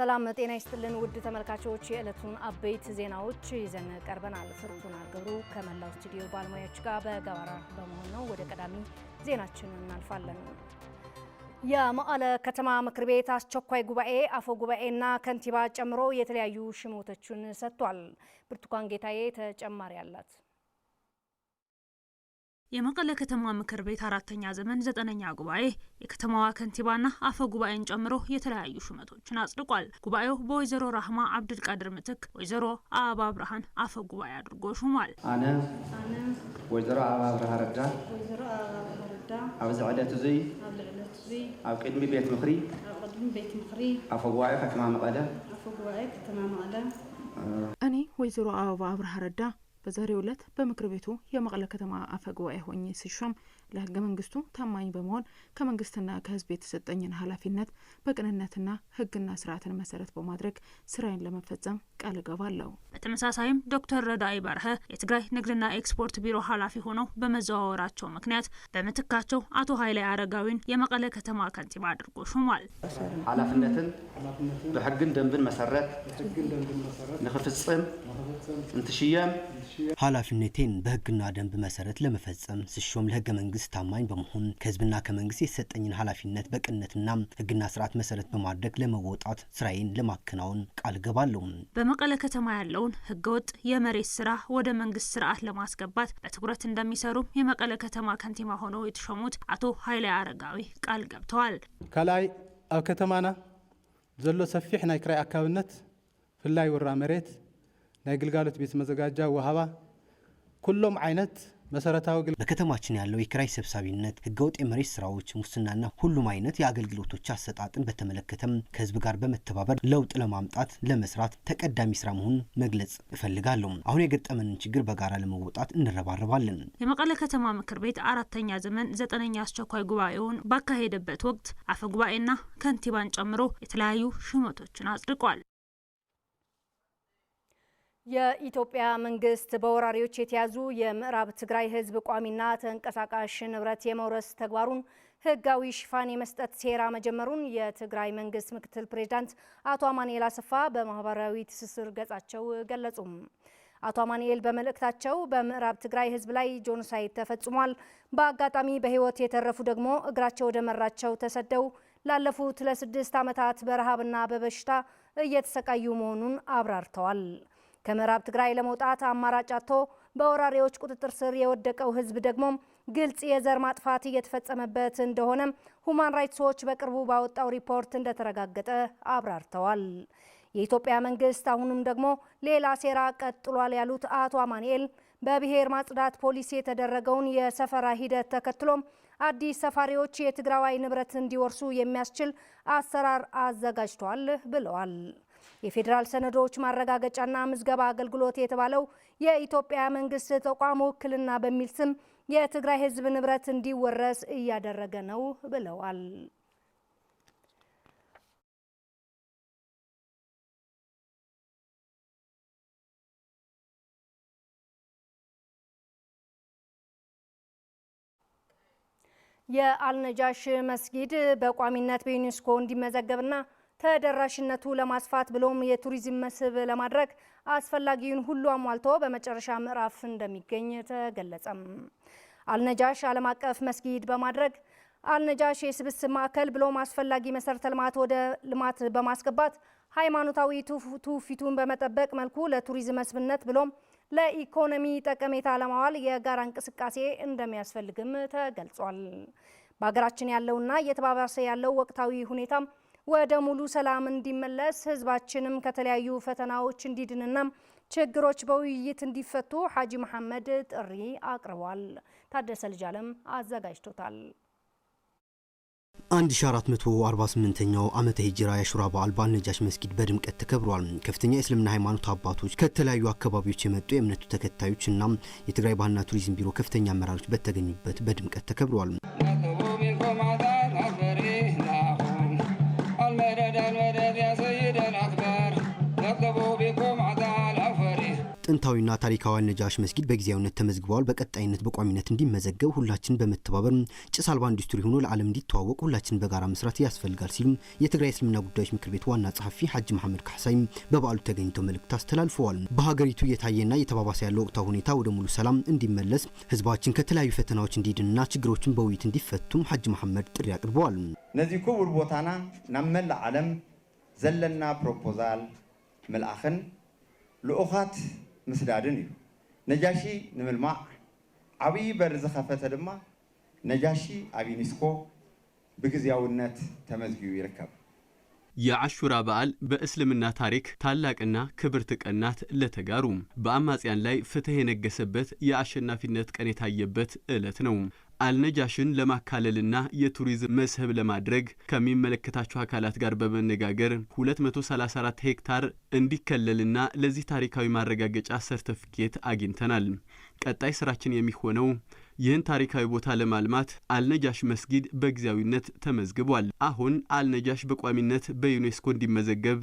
ሰላም ጤና ይስጥልን ውድ ተመልካቾች የዕለቱን አበይት ዜናዎች ይዘን ቀርበናል። ፍርቱና ገብሩ ከመላው ስቱዲዮ ባለሙያዎች ጋር በጋራ በመሆን ነው። ወደ ቀዳሚ ዜናችን እናልፋለን። የመቀለ ከተማ ምክር ቤት አስቸኳይ ጉባኤ አፈ ጉባኤና ከንቲባ ጨምሮ የተለያዩ ሽሞቶችን ሰጥቷል። ብርቱካን ጌታዬ ተጨማሪ አላት። የመቀለ ከተማ ምክር ቤት አራተኛ ዘመን 9ኛ ጉባኤ የከተማዋ ከንቲባና አፈ ጉባኤን ጨምሮ የተለያዩ ሹመቶችን አጽድቋል። ጉባኤው በወይዘሮ ራህማ አብዱልቃድር ምትክ ወይዘሮ አበባ ብርሃን አፈ ጉባኤ አድርጎ ሹሟል። አነ ወይዘሮ አበባ ብርሃን ረዳ ኣብዚ ዕለት እዚ ኣብ ቅድሚ ቤት ምክሪ አፈ ጉባኤ ከተማ መቀለ እኔ ወይዘሮ አበባ ብርሃን ረዳ በዛሬው ዕለት በምክር ቤቱ የመቀለ ከተማ አፈ ጉባኤ ሆኜ ስሾም ለህገ መንግስቱ ታማኝ በመሆን ከመንግስትና ከህዝብ የተሰጠኝን ኃላፊነት በቅንነትና ህግና ስርዓትን መሰረት በማድረግ ስራዬን ለመፈጸም ቃል እገባለሁ። በተመሳሳይም ዶክተር ረዳኢ በርሀ የትግራይ ንግድና ኤክስፖርት ቢሮ ኃላፊ ሆነው በመዘዋወራቸው ምክንያት በምትካቸው አቶ ኃይሌ አረጋዊን የመቀለ ከተማ ከንቲባ አድርጎ ሾሟል። ኃላፊነትን በህግን ደንብን መሰረት ንኽፍጽም እንትሽየም ኃላፊነቴን በህግና ደንብ መሰረት ለመፈጸም ስሾም ለህገ መንግስት ታማኝ በመሆን ከህዝብና ከመንግስት የተሰጠኝን ኃላፊነት በቅንነትና ህግና ስርዓት መሰረት በማድረግ ለመወጣት ስራዬን ለማከናወን ቃል ገባለሁ። በመቀለ ከተማ ያለውን ህገወጥ የመሬት ስራ ወደ መንግስት ስርዓት ለማስገባት በትኩረት እንደሚሰሩ የመቀለ ከተማ ከንቲባ ሆነው የተሾሙት አቶ ኃይሌ አረጋዊ ቃል ገብተዋል። ከላይ ኣብ ከተማና ዘሎ ሰፊሕ ናይ ክራይ አካባቢነት ፍላይ ወራ መሬት ናይ ግልጋሎት ቤት መዘጋጃ ወሃባ ኩሎም አይነት መሰረታዊ በከተማችን ያለው የክራይ ሰብሳቢነት ህገወጥ የመሬት ስራዎች ሙስናና ሁሉም አይነት የአገልግሎቶች አሰጣጥን በተመለከተም ከህዝብ ጋር በመተባበር ለውጥ ለማምጣት ለመስራት ተቀዳሚ ስራ መሆኑን መግለጽ እፈልጋለሁ። አሁን የገጠመንን ችግር በጋራ ለመወጣት እንረባረባለን። የመቀለ ከተማ ምክር ቤት አራተኛ ዘመን 9ኛ አስቸኳይ ጉባኤውን ባካሄደበት ወቅት አፈ ጉባኤና ከንቲባን ጨምሮ የተለያዩ ሹመቶችን አጽድቋል። የኢትዮጵያ መንግስት በወራሪዎች የተያዙ የምዕራብ ትግራይ ህዝብ ቋሚና ተንቀሳቃሽ ንብረት የመውረስ ተግባሩን ህጋዊ ሽፋን የመስጠት ሴራ መጀመሩን የትግራይ መንግስት ምክትል ፕሬዝዳንት አቶ አማኑኤል አሰፋ በማህበራዊ ትስስር ገጻቸው ገለጹ። አቶ አማኑኤል በመልእክታቸው በምዕራብ ትግራይ ህዝብ ላይ ጄኖሳይድ ተፈጽሟል፣ በአጋጣሚ በህይወት የተረፉ ደግሞ እግራቸው ወደ መራቸው ተሰደው ላለፉት ለ6 ዓመታት በረሃብና በበሽታ እየተሰቃዩ መሆኑን አብራርተዋል። ከምዕራብ ትግራይ ለመውጣት አማራጭ አጥቶ በወራሪዎች ቁጥጥር ስር የወደቀው ህዝብ ደግሞ ግልጽ የዘር ማጥፋት እየተፈጸመበት እንደሆነ ሁማን ራይትስ ዎች በቅርቡ ባወጣው ሪፖርት እንደተረጋገጠ አብራርተዋል። የኢትዮጵያ መንግስት አሁንም ደግሞ ሌላ ሴራ ቀጥሏል ያሉት አቶ አማኑኤል በብሔር ማጽዳት ፖሊሲ የተደረገውን የሰፈራ ሂደት ተከትሎም አዲስ ሰፋሪዎች የትግራዋይ ንብረት እንዲወርሱ የሚያስችል አሰራር አዘጋጅቷል ብለዋል። የፌዴራል ሰነዶች ማረጋገጫና ምዝገባ አገልግሎት የተባለው የኢትዮጵያ መንግስት ተቋም ውክልና በሚል ስም የትግራይ ህዝብ ንብረት እንዲወረስ እያደረገ ነው ብለዋል። የአልነጃሽ መስጊድ በቋሚነት በዩኔስኮ እንዲመዘገብና ተደራሽነቱ ለማስፋት ብሎም የቱሪዝም መስህብ ለማድረግ አስፈላጊውን ሁሉ አሟልቶ በመጨረሻ ምዕራፍ እንደሚገኝ ተገለጸም። አልነጃሽ ዓለም አቀፍ መስጊድ በማድረግ አልነጃሽ የስብስብ ማዕከል ብሎም አስፈላጊ መሰረተ ልማት ወደ ልማት በማስገባት ሃይማኖታዊ ትውፊቱን በመጠበቅ መልኩ ለቱሪዝም መስህብነት ብሎም ለኢኮኖሚ ጠቀሜታ ለማዋል የጋራ እንቅስቃሴ እንደሚያስፈልግም ተገልጿል። በሀገራችን ያለውና እየተባባሰ ያለው ወቅታዊ ሁኔታም ወደ ሙሉ ሰላም እንዲመለስ ህዝባችንም ከተለያዩ ፈተናዎች እንዲድንና ችግሮች በውይይት እንዲፈቱ ሐጂ መሐመድ ጥሪ አቅርቧል። ታደሰ ልጅአለም አዘጋጅቶታል። 1448ኛው ዓመተ ሂጅራ የአሹራ በዓል በአልነጃሽ መስጊድ በድምቀት ተከብሯል። ከፍተኛ የእስልምና ሃይማኖት አባቶች፣ ከተለያዩ አካባቢዎች የመጡ የእምነቱ ተከታዮችና የትግራይ ባህልና ቱሪዝም ቢሮ ከፍተኛ አመራሮች በተገኙበት በድምቀት ተከብሯል። ጥንታዊና ታሪካዊ አልነጃሽ መስጊድ በጊዜያዊነት ተመዝግበዋል። በቀጣይነት በቋሚነት እንዲመዘገብ ሁላችን በመተባበር ጭስ አልባ ኢንዱስትሪ ሆኖ ለዓለም እንዲተዋወቅ ሁላችን በጋራ መስራት ያስፈልጋል ሲሉ የትግራይ እስልምና ጉዳዮች ምክር ቤት ዋና ጸሐፊ ሐጂ መሐመድ ካሕሳይ በበዓሉ ተገኝተው መልእክት አስተላልፈዋል። በሀገሪቱ እየታየና እየተባባሰ ያለው ወቅታዊ ሁኔታ ወደ ሙሉ ሰላም እንዲመለስ ህዝባችን ከተለያዩ ፈተናዎች እንዲድንና ችግሮችን በውይይት እንዲፈቱም ሐጂ መሐመድ ጥሪ አቅርበዋል። ነዚህ ክቡር ቦታና ናብ መላእ ዓለም ዘለና ፕሮፖዛል መልአኽን ልኡኻት مسدادن نجاشي نملمع عبي برز خفته دما نجاشي عبي نسكو بغزياونت تمزغيو يركب የአሹራ በዓል በእስልምና ታሪክ ታላቅና ክብርት ቀናት ለተጋሩም በአማጽያን ላይ ፍትህ የነገሰበት የአሸናፊነት ቀን የታየበት ዕለት ነው። አልነጃሽን ለማካለልና የቱሪዝም መስህብ ለማድረግ ከሚመለከታቸው አካላት ጋር በመነጋገር 234 ሄክታር እንዲከለልና ለዚህ ታሪካዊ ማረጋገጫ ሰርቲፊኬት አግኝተናል። ቀጣይ ስራችን የሚሆነው ይህን ታሪካዊ ቦታ ለማልማት አልነጃሽ መስጊድ በጊዜያዊነት ተመዝግቧል። አሁን አልነጃሽ በቋሚነት በዩኔስኮ እንዲመዘገብ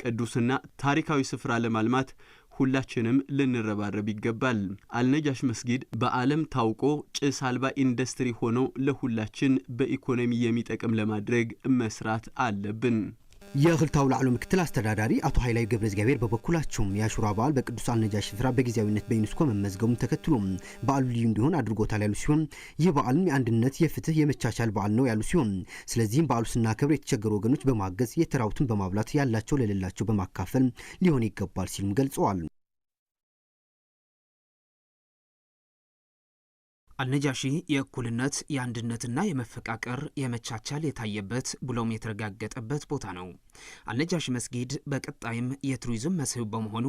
ቅዱስና ታሪካዊ ስፍራ ለማልማት ሁላችንም ልንረባረብ ይገባል። አልነጃሽ መስጊድ በዓለም ታውቆ ጭስ አልባ ኢንዱስትሪ ሆኖ ለሁላችን በኢኮኖሚ የሚጠቅም ለማድረግ መስራት አለብን። የኽልታው ላዕሎ ምክትል አስተዳዳሪ አቶ ኃይላይ ገብረ እግዚአብሔር በበኩላቸው የአሹራ በዓል በቅዱስ አልነጃሽ ስፍራ በጊዜያዊነት በዩኔስኮ መመዝገቡን ተከትሎ በዓሉ ልዩ እንዲሆን አድርጎታል ያሉ ሲሆን ይህ በዓልም የአንድነት፣ የፍትህ፣ የመቻቻል በዓል ነው ያሉ ሲሆን ስለዚህም በዓሉ ስናከብር የተቸገሩ ወገኖች በማገዝ የተራቡትን በማብላት ያላቸው ለሌላቸው በማካፈል ሊሆን ይገባል ሲሉም ገልጸዋል። አልነጃሺ የእኩልነት የአንድነትና የመፈቃቀር የመቻቻል የታየበት ብሎም የተረጋገጠበት ቦታ ነው። አልነጃሺ መስጊድ በቀጣይም የቱሪዝም መስህብ በመሆኑ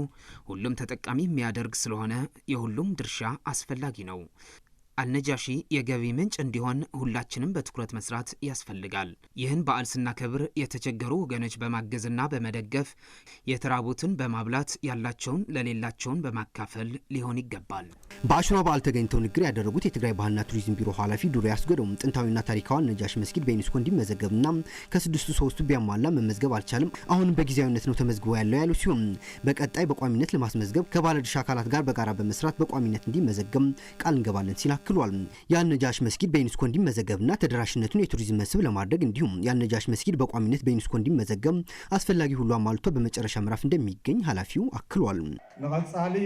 ሁሉም ተጠቃሚ የሚያደርግ ስለሆነ የሁሉም ድርሻ አስፈላጊ ነው። አልነጃሺ የገቢ ምንጭ እንዲሆን ሁላችንም በትኩረት መስራት ያስፈልጋል። ይህን በዓል ስናከብር የተቸገሩ ወገኖች በማገዝና በመደገፍ የተራቡትን በማብላት ያላቸውን ለሌላቸውን በማካፈል ሊሆን ይገባል። በአሹራ በዓል ተገኝተው ንግግር ያደረጉት የትግራይ ባህልና ቱሪዝም ቢሮ ኃላፊ ዱሪያ ያስገደው ጥንታዊና ታሪካዊ አልነጃሺ መስጊድ በዩኔስኮ እንዲመዘገብና ከስድስቱ ሶስቱ ቢያሟላ መመዝገብ አልቻለም፣ አሁንም በጊዜያዊነት ነው ተመዝግቦ ያለው ያሉ ሲሆን በቀጣይ በቋሚነት ለማስመዝገብ ከባለድርሻ አካላት ጋር በጋራ በመስራት በቋሚነት እንዲመዘገብ ቃል እንገባለን ሲል አክሏል። የአልነጃሽ መስጊድ በዩኔስኮ እንዲመዘገብና ተደራሽነቱን የቱሪዝም መስህብ ለማድረግ እንዲሁም የአልነጃሽ መስጊድ በቋሚነት በዩኔስኮ እንዲመዘገብ አስፈላጊ ሁሉ አሟልቶ በመጨረሻ ምዕራፍ እንደሚገኝ ኃላፊው አክሏል። ንቀጻሊ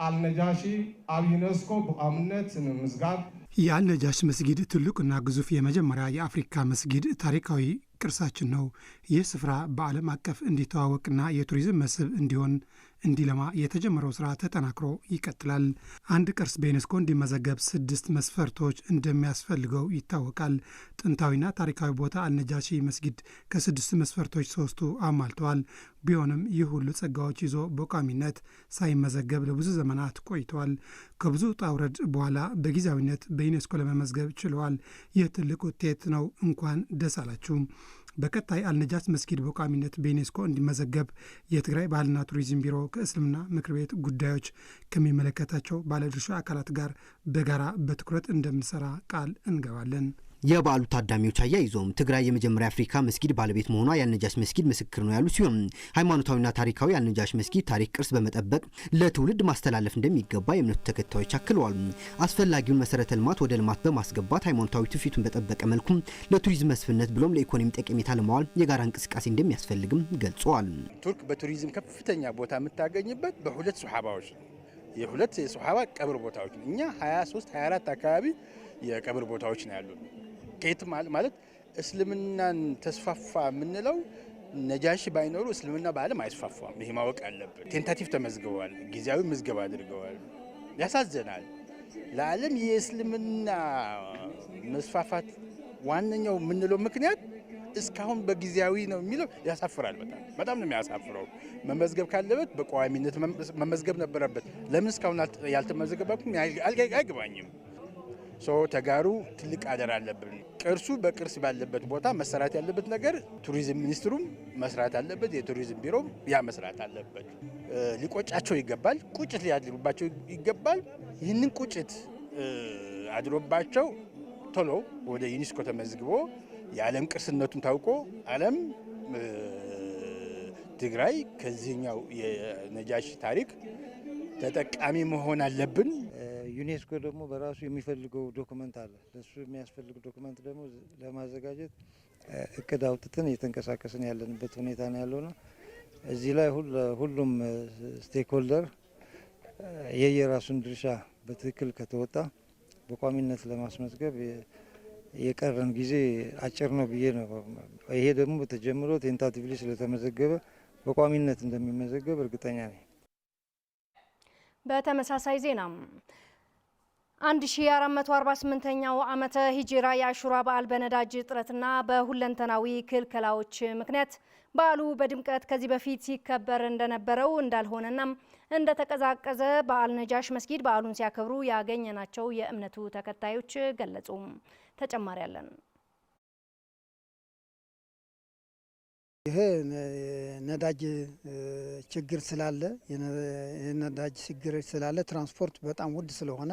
አልነጃሺ አብ ዩኔስኮ በቋሚነት ንምዝጋብ የአልነጃሽ መስጊድ ትልቁና ግዙፍ የመጀመሪያ የአፍሪካ መስጊድ ታሪካዊ ቅርሳችን ነው። ይህ ስፍራ በዓለም አቀፍ እንዲተዋወቅና የቱሪዝም መስህብ እንዲሆን እንዲለማ የተጀመረው ስራ ተጠናክሮ ይቀጥላል። አንድ ቅርስ በዩኔስኮ እንዲመዘገብ 6 መስፈርቶች እንደሚያስፈልገው ይታወቃል። ጥንታዊና ታሪካዊ ቦታ አልነጃሺ መስጊድ ከ6 መስፈርቶች 3ቱ አሟልተዋል። ቢሆንም ይህ ሁሉ ጸጋዎች ይዞ በቋሚነት ሳይመዘገብ ለብዙ ዘመናት ቆይተዋል። ከብዙ ውጣ ውረድ በኋላ በጊዜያዊነት በዩኔስኮ ለመመዝገብ ችለዋል። ይህ ትልቅ ውጤት ነው። እንኳን ደስ አላችሁ። በቀጣይ አልነጃሽ መስጊድ በቋሚነት በዩኔስኮ እንዲመዘገብ የትግራይ ባህልና ቱሪዝም ቢሮ ከእስልምና ምክር ቤት ጉዳዮች ከሚመለከታቸው ባለድርሻ አካላት ጋር በጋራ በትኩረት እንደምንሰራ ቃል እንገባለን። የበዓሉ ታዳሚዎች አያይዘውም ትግራይ የመጀመሪያ አፍሪካ መስጊድ ባለቤት መሆኗ የአልነጃሽ መስጊድ ምስክር ነው ያሉ ሲሆን ሃይማኖታዊና ታሪካዊ የአልነጃሽ መስጊድ ታሪክ ቅርስ በመጠበቅ ለትውልድ ማስተላለፍ እንደሚገባ የእምነቱ ተከታዮች አክለዋል። አስፈላጊውን መሰረተ ልማት ወደ ልማት በማስገባት ሃይማኖታዊ ትውፊቱን በጠበቀ መልኩ ለቱሪዝም መስህብነት ብሎም ለኢኮኖሚ ጠቀሜታ ለማዋል የጋራ እንቅስቃሴ እንደሚያስፈልግም ገልጸዋል። ቱርክ በቱሪዝም ከፍተኛ ቦታ የምታገኝበት በሁለት ሱሐባዎች የሁለት ሱሐባ ቀብር ቦታዎች ነው። እኛ 23 24 አካባቢ የቀብር ቦታዎች ነው ያሉት። ከየት ማለት እስልምናን ተስፋፋ የምንለው ነጃሺ ባይኖሩ እስልምና በዓለም አይስፋፋም። ይሄ ማወቅ አለበት። ቴንታቲቭ ተመዝግበዋል፣ ጊዜያዊ ምዝገባ አድርገዋል። ያሳዘናል። ለዓለም የእስልምና መስፋፋት ዋነኛው የምንለው ምክንያት እስካሁን በጊዜያዊ ነው የሚለው ያሳፍራል። በጣም ነው የሚያሳፍረው። መመዝገብ ካለበት በቋሚነት መመዝገብ ነበረበት። ለምን እስካሁን ያልተመዘገበኩም አይገባኝም። ተጋሩ ትልቅ አደራ አለብን። ቅርሱ በቅርስ ባለበት ቦታ መሰራት ያለበት ነገር ቱሪዝም ሚኒስትሩም መስራት አለበት፣ የቱሪዝም ቢሮ ያ መስራት አለበት። ሊቆጫቸው ይገባል፣ ቁጭት ሊያድሩባቸው ይገባል። ይህንን ቁጭት አድሮባቸው ቶሎ ወደ ዩኔስኮ ተመዝግቦ የዓለም ቅርስነቱን ታውቆ ዓለም ትግራይ ከዚህኛው የነጃሺ ታሪክ ተጠቃሚ መሆን አለብን። ዩኔስኮ ደግሞ በራሱ የሚፈልገው ዶክመንት አለ። ለሱ የሚያስፈልግ ዶክመንት ደግሞ ለማዘጋጀት እቅድ አውጥተን እየተንቀሳቀስን ያለንበት ሁኔታ ነው ያለውና እዚህ ላይ ሁሉም ስቴክሆልደር የየራሱን ድርሻ በትክክል ከተወጣ በቋሚነት ለማስመዝገብ የቀረን ጊዜ አጭር ነው ብዬ ነው። ይሄ ደግሞ ተጀምሮ ቴንታቲቭሊ ስለተመዘገበ በቋሚነት እንደሚመዘገብ እርግጠኛ ነኝ። በተመሳሳይ ዜና 1448ኛው ዓመተ ሂጅራ የአሹራ በዓል በነዳጅ እጥረትና በሁለንተናዊ ክልከላዎች ምክንያት በዓሉ በድምቀት ከዚህ በፊት ሲከበር እንደነበረው እንዳልሆነና እንደተቀዛቀዘ በአልነጃሽ መስጊድ በዓሉን ሲያከብሩ ያገኘናቸው የእምነቱ ተከታዮች ገለጹ። ተጨማሪ ያለን ይሄ ነዳጅ ችግር ስላለ የነዳጅ ችግር ስላለ ትራንስፖርት በጣም ውድ ስለሆነ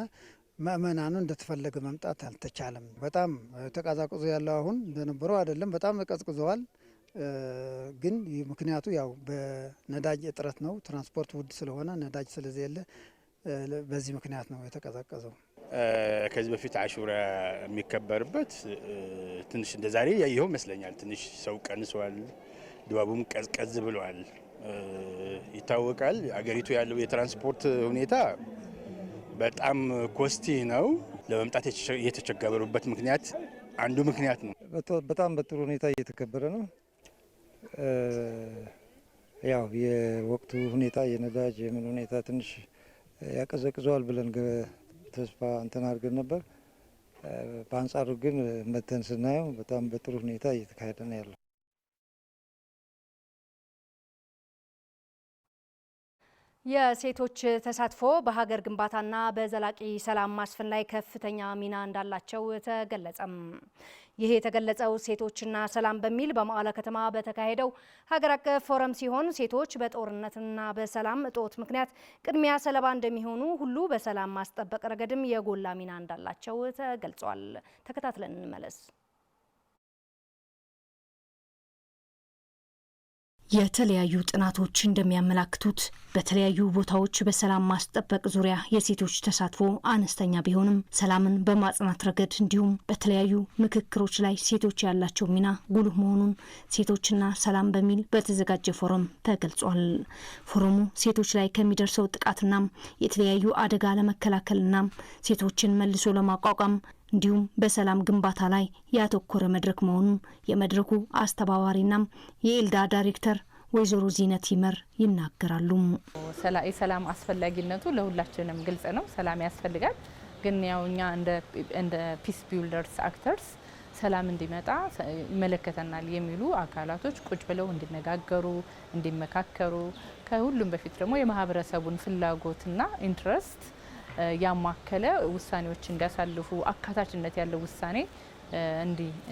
ምእመናኑ እንደተፈለገ መምጣት አልተቻለም። በጣም ተቀዛቅዞ ያለው አሁን እንደነበረው አይደለም፣ በጣም ተቀዝቅዘዋል። ግን ምክንያቱ ያው በነዳጅ እጥረት ነው። ትራንስፖርት ውድ ስለሆነ ነዳጅ ስለሌለ በዚህ ምክንያት ነው የተቀዛቀዘው። ከዚህ በፊት አሹራ የሚከበርበት ትንሽ እንደዛሬ ያየው ይመስለኛል። ትንሽ ሰው ቀንሷል፣ ድባቡም ቀዝቀዝ ብሏል። ይታወቃል አገሪቱ ያለው የትራንስፖርት ሁኔታ በጣም ኮስቲ ነው። ለመምጣት የተቸገሩበት ምክንያት አንዱ ምክንያት ነው። በጣም በጥሩ ሁኔታ እየተከበረ ነው። ያው የወቅቱ ሁኔታ የነዳጅ የምን ሁኔታ ትንሽ ያቀዘቅዘዋል ብለን ተስፋ እንትን አድርገን ነበር። በአንጻሩ ግን መተን ስናየው በጣም በጥሩ ሁኔታ እየተካሄደ ነው ያለው። የሴቶች ተሳትፎ በሀገር ግንባታና በዘላቂ ሰላም ማስፈን ላይ ከፍተኛ ሚና እንዳላቸው ተገለጸም። ይህ የተገለጸው ሴቶችና ሰላም በሚል በመቀለ ከተማ በተካሄደው ሀገር አቀፍ ፎረም ሲሆን ሴቶች በጦርነትና በሰላም እጦት ምክንያት ቅድሚያ ሰለባ እንደሚሆኑ ሁሉ በሰላም ማስጠበቅ ረገድም የጎላ ሚና እንዳላቸው ተገልጿል። ተከታትለን እንመለስ። የተለያዩ ጥናቶች እንደሚያመላክቱት በተለያዩ ቦታዎች በሰላም ማስጠበቅ ዙሪያ የሴቶች ተሳትፎ አነስተኛ ቢሆንም ሰላምን በማጽናት ረገድ እንዲሁም በተለያዩ ምክክሮች ላይ ሴቶች ያላቸው ሚና ጉልህ መሆኑን ሴቶችና ሰላም በሚል በተዘጋጀ ፎረም ተገልጿል። ፎረሙ ሴቶች ላይ ከሚደርሰው ጥቃትና የተለያዩ አደጋ ለመከላከልና ሴቶችን መልሶ ለማቋቋም እንዲሁም በሰላም ግንባታ ላይ ያተኮረ መድረክ መሆኑን የመድረኩ አስተባባሪና የኤልዳ ዳይሬክተር ወይዘሮ ዚነት ይመር ይናገራሉ። ሰላም አስፈላጊነቱ ለሁላችንም ግልጽ ነው። ሰላም ያስፈልጋል። ግን ያው እኛ እንደ ፒስ ቢልደርስ አክተርስ ሰላም እንዲመጣ ይመለከተናል የሚሉ አካላቶች ቁጭ ብለው እንዲነጋገሩ፣ እንዲመካከሩ ከሁሉም በፊት ደግሞ የማህበረሰቡን ፍላጎትና ኢንትረስት ያማከለ ውሳኔዎች እንዲያሳልፉ አካታችነት ያለው ውሳኔ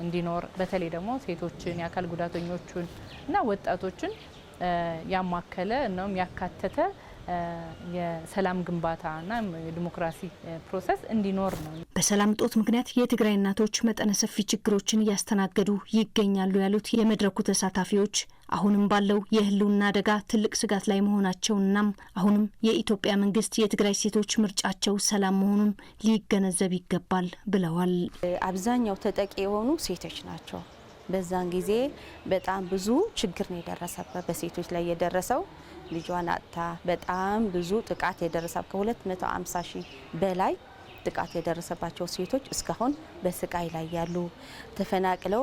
እንዲኖር በተለይ ደግሞ ሴቶችን፣ የአካል ጉዳተኞችን እና ወጣቶችን ያማከለ ነው ያካተተ የሰላም ግንባታና የዲሞክራሲ ፕሮሰስ እንዲኖር ነው። በሰላም እጦት ምክንያት የትግራይ እናቶች መጠነ ሰፊ ችግሮችን እያስተናገዱ ይገኛሉ ያሉት የመድረኩ ተሳታፊዎች አሁንም ባለው የህልውና አደጋ ትልቅ ስጋት ላይ መሆናቸውና አሁንም የኢትዮጵያ መንግስት የትግራይ ሴቶች ምርጫቸው ሰላም መሆኑን ሊገነዘብ ይገባል ብለዋል። አብዛኛው ተጠቂ የሆኑ ሴቶች ናቸው። በዛን ጊዜ በጣም ብዙ ችግር ነው የደረሰበት በሴቶች ላይ የደረሰው ልጇን አጥታ በጣም ብዙ ጥቃት የደረሰበት ከ250 ሺህ በላይ ጥቃት የደረሰባቸው ሴቶች እስካሁን በስቃይ ላይ ያሉ ተፈናቅለው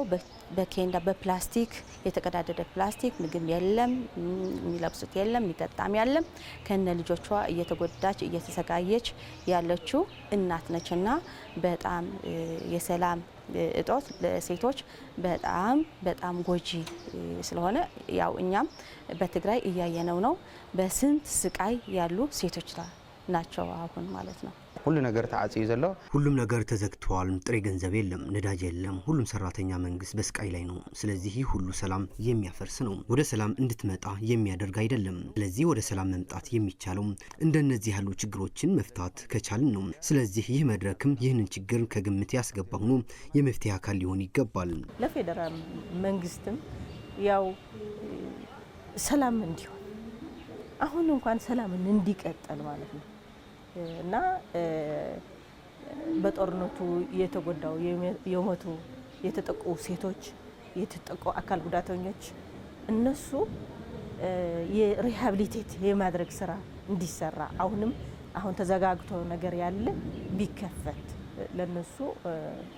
በኬንዳ በፕላስቲክ የተቀዳደደ ፕላስቲክ ምግብ የለም፣ የሚለብሱት የለም፣ የሚጠጣም የለም። ከነ ልጆቿ እየተጎዳች እየተሰቃየች ያለችው እናት ነችና በጣም የሰላም እጦት ለሴቶች በጣም ጎጂ ስለሆነ ያው እኛም በትግራይ እያየነው ነው። በስንት ስቃይ ያሉ ሴቶች ናቸው አሁን ማለት ነው። ሁሉ ነገር ተዓጽዩ ዘሎ ሁሉም ነገር ተዘግቷል። ጥሬ ገንዘብ የለም፣ ነዳጅ የለም። ሁሉም ሰራተኛ መንግስት በስቃይ ላይ ነው። ስለዚህ ይህ ሁሉ ሰላም የሚያፈርስ ነው፣ ወደ ሰላም እንድትመጣ የሚያደርግ አይደለም። ስለዚህ ወደ ሰላም መምጣት የሚቻለው እንደነዚህ ያሉ ችግሮችን መፍታት ከቻልን ነው። ስለዚህ ይህ መድረክም ይህንን ችግር ከግምት ያስገባ ሆኖ የመፍትሄ አካል ሊሆን ይገባል። ለፌደራል መንግስትም ያው ሰላም እንዲሆን አሁን እንኳን ሰላም እንዲቀጥል ማለት ነው እና በጦርነቱ የተጎዳው የሞቱ የተጠቁ ሴቶች የተጠቁ አካል ጉዳተኞች እነሱ የሪሃቢሊቴት የማድረግ ስራ እንዲሰራ አሁን ተዘጋግቶ ነገር ያለ ቢከፈት ለነሱ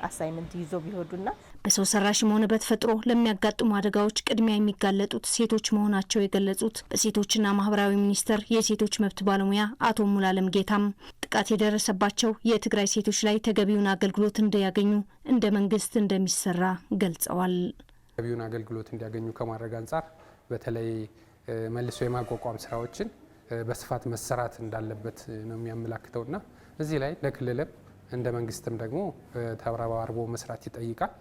አሳይመንት ይዞ ቢሆዱና በሰው ሰራሽም ሆነ በተፈጥሮ ለሚያጋጥሙ አደጋዎች ቅድሚያ የሚጋለጡት ሴቶች መሆናቸው የገለጹት በሴቶችና ማህበራዊ ሚኒስቴር የሴቶች መብት ባለሙያ አቶ ሙላለም ጌታም ጥቃት የደረሰባቸው የትግራይ ሴቶች ላይ ተገቢውን አገልግሎት እንዲያገኙ እንደ መንግስት እንደሚሰራ ገልጸዋል። ተገቢውን አገልግሎት እንዲያገኙ ከማድረግ አንጻር በተለይ መልሶ የማቋቋም ስራዎችን በስፋት መሰራት እንዳለበት ነው የሚያመላክተውና እዚህ ላይ ለክልልም እንደ መንግስትም ደግሞ ተባብሮ መስራት ይጠይቃል።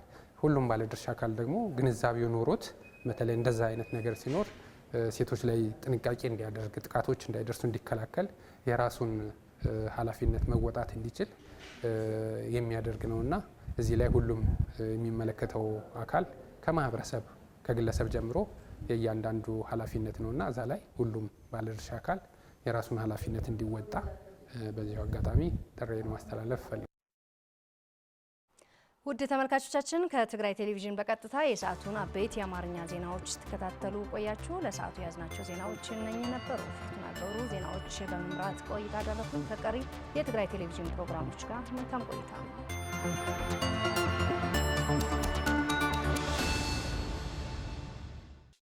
ሁሉም ባለድርሻ አካል ደግሞ ግንዛቤው ኖሮት በተለይ እንደዛ አይነት ነገር ሲኖር ሴቶች ላይ ጥንቃቄ እንዲያደርግ ጥቃቶች እንዳይደርሱ እንዲከላከል የራሱን ኃላፊነት መወጣት እንዲችል የሚያደርግ ነውና እዚህ ላይ ሁሉም የሚመለከተው አካል ከማህበረሰብ ከግለሰብ ጀምሮ የእያንዳንዱ ኃላፊነት ነውና እዛ ላይ ሁሉም ባለድርሻ አካል የራሱን ኃላፊነት እንዲወጣ በዚሁ አጋጣሚ ጥሪን ማስተላለፍ ፈልጋለሁ። ውድ ተመልካቾቻችን ከትግራይ ቴሌቪዥን በቀጥታ የሰዓቱን አበይት የአማርኛ ዜናዎች ስትከታተሉ ቆያችሁ። ለሰዓቱ ያዝናቸው ዜናዎች እነኚህ ነበሩ። ፍቱና ገብሩ ዜናዎች በመምራት ቆይታ አደረኩ። ከቀሪ የትግራይ ቴሌቪዥን ፕሮግራሞች ጋር መልካም ቆይታ።